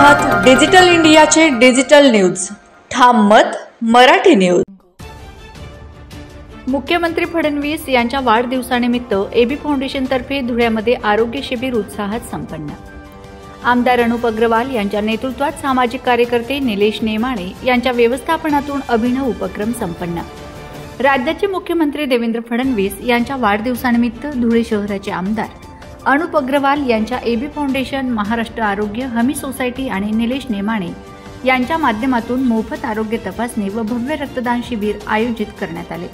आहात डिजिटल इंडियाचे digital news ठाम मत मराठी न्यूज। मुख्यमंत्री फडणवीस यांच्या वाढदिवसानिमित्त एबी फाउंडेशन तर्फे धुळ्यामध्ये आरोग्य शिबिर उत्साहात संपन्न। आमदार अनुप अग्रवाल यांच्या नेतृत्वात सामाजिक कार्यकर्ते निलेश नेमाणे यांच्या व्यवस्थापनातून अभिनव उपक्रम संपन्न। राज्याचे मुख्यमंत्री देवेंद्र फडणवीस यांच्या वाढदिवसानिमित्त धुळे शहराचे आमदार अनुप अग्रवाल यांच्या एबी फाउंडेशन, महाराष्ट्र आरोग्य हमी सोसायटी आणि निलेश नेमाणे यांच्या माध्यमातून मोफत आरोग्य तपासणी व भव्य रक्तदान शिबिर आयोजित करण्यात आले।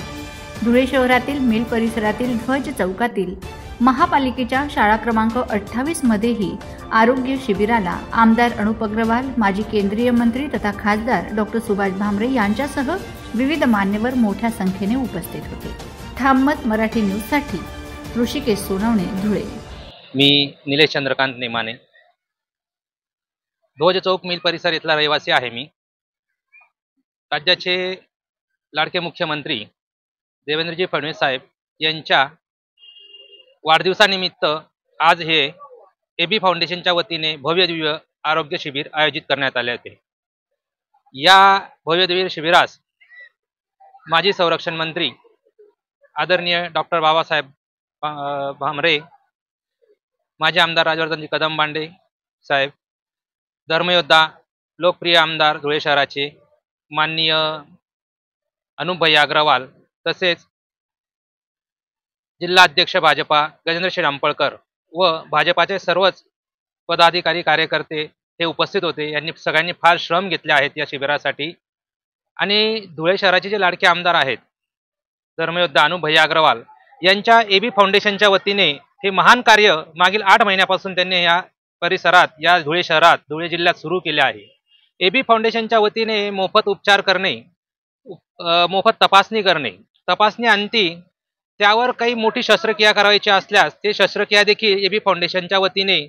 धुळे शहरातील मिल परिसरातील ध्वज चौकातील महापालिकेच्या शाळा क्रमांक 28 मध्येही आरोग्य शिबिराला आमदार अनुप अग्रवाल, माजी केंद्रीय मंत्री तथा खासदार डॉ. सुभाष भामरे यांच्यासह विविध मान्यवर मोठ्या संख्येने उपस्थित होते। ठाममत मराठी न्यूजसाठी ऋषिकेश सोनवणे, धुळे। मी निलेश चंद्रकांत नेमाने, ध्वज चौक मिल परिसर इथला रहिवासी आहे। मी राज्याचे लाडके मुख्यमंत्री देवेंद्रजी फडणवीस साहेब यांच्या वाढदिवसानिमित्त आज हे एबी फाउंडेशनच्या वतीने भव्य दिव्य आरोग्य शिबिर आयोजित करण्यात आले होते। या भव्य दिव्य शिबिरास माजी संरक्षण मंत्री आदरणीय डॉ. बाबासाहेब भामरे, माजी आमदार राजवर्धनजी कदम बांडे साहेब, धर्मयोद्धा लोकप्रिय आमदार धुळे शहराचे माननीय अनुपभाई अग्रवाल, तसेच जिल्हाध्यक्ष भाजपा गजेंद्र शेठ अंपळकर व भाजपाचे सर्वच पदाधिकारी कार्यकर्ते हे उपस्थित होते। यांनी सगळ्यांनी फार श्रम घेतले आहेत या शिबिरासाठी। आणि धुळे शहराचे जे लाडके आमदार आहेत धर्मयोद्धा अनुपभाई अग्रवाल यांच्या एबी फाउंडेशनच्या वतीने हे महान कार्य मागील 8 महिन्यापासून त्यांनी या परिसरात, या धुळे शहरात, धुळे जिल्ह्यात सुरू केले आहे। एबी फाउंडेशनच्या वतीने मोफत उपचार करणे, मोफत तपासणी करणे, तपासणी अंती त्यावर काही मोठी शस्त्रक्रिया करायची असल्यास ते शस्त्रक्रिया देखील एबी फाउंडेशनच्या वतीने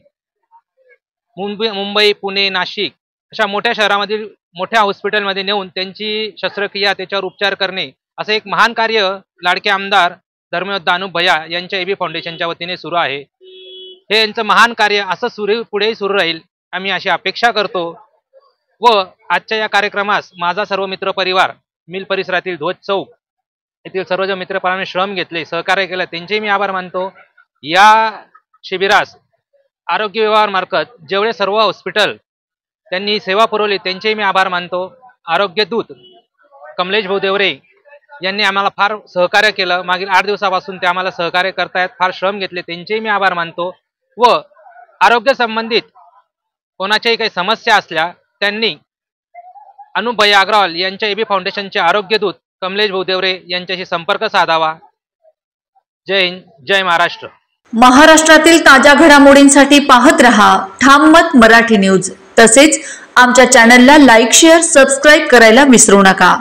मुंबई, पुणे, नाशिक अशा मोठ्या शहरामधील मोठ्या हॉस्पिटलमध्ये नेऊन त्यांची शस्त्रक्रिया, त्याच्यावर उपचार करणे, असं एक महान कार्य लाडके आमदार धर्मयोद्धा अनुपभैया यांच्या एबी फाउंडेशनच्या वतीने सुरू आहे। हे यांचं महान कार्य असं पुढेही सुरू राहील आम्ही अशी अपेक्षा करतो। व आजच्या या कार्यक्रमास माझा सर्व मित्र परिवार, मिल परिसरातील ध्वज चौक येथील सर्व जे मित्रपरांनी श्रम घेतले, सहकार्य केलं, त्यांचे मी आभार मानतो। या शिबिरास आरोग्य विभागामार्फत जेवढे सर्व हॉस्पिटल त्यांनी सेवा पुरवली त्यांचे मी आभार मानतो। आरोग्य दूत कमलेश भाऊ देवरे यांनी आम्हाला फार सहकार्य केलं, मागील 8 दिवसापासून ते आम्हाला सहकार्य करतायत, फार श्रम घेतले, त्यांचेही मी आभार मानतो। व आरोग्य संबंधित कोणाच्याही काही समस्या असल्या त्यांनी अनुपभाई अग्रवाल यांच्या एबी फाउंडेशनचे आरोग्य दूत कमलेश भाऊ देवरे यांच्याशी संपर्क साधावा। जय हिंद, जय महाराष्ट्र। महाराष्ट्रातील ताज्या घडामोडींसाठी पाहत रहा ठाम मत मराठी न्यूज। तसेच आमच्या चॅनलला लाईक, शेअर, सबस्क्राईब करायला विसरू नका।